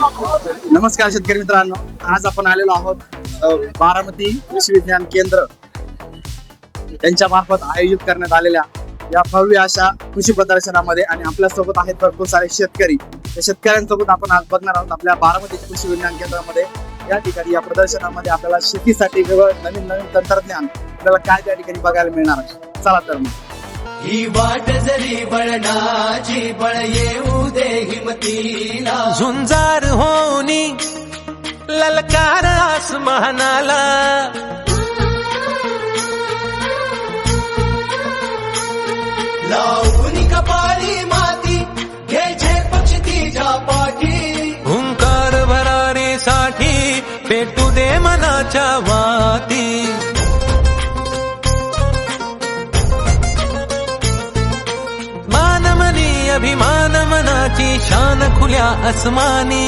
नमस्कार शेतकरी मित्रांनो, आज आपण आलेलो आहोत बारामती कृषी विज्ञान केंद्र यांच्या मार्फत आयोजित करण्यात आलेल्या या भव्य अशा कृषी प्रदर्शनामध्ये आणि आपल्या सोबत आहेत भरपूर सारे शेतकरी. त्या शेतकऱ्यांसोबत आपण आज बघणार आहोत आपल्या बारामती कृषी विज्ञान केंद्रामध्ये. या ठिकाणी या प्रदर्शनामध्ये आपल्याला शेतीसाठी वेगळं नवीन तंत्रज्ञान आपल्याला काय त्या ठिकाणी बघायला मिळणार आहे. चला तर मग ही वाट जरी बळणाची बळ येऊ दे हिमतीला, झुंजार होनी ललकार आसमानाला, लावून कपाळी माती घ्यायचे पक्ष तिच्या पाठी, हुंकार भरारीसाठी पेटू दे मनाच्या वाती. अभिमान मनाची शान खुल्या अस्मानी,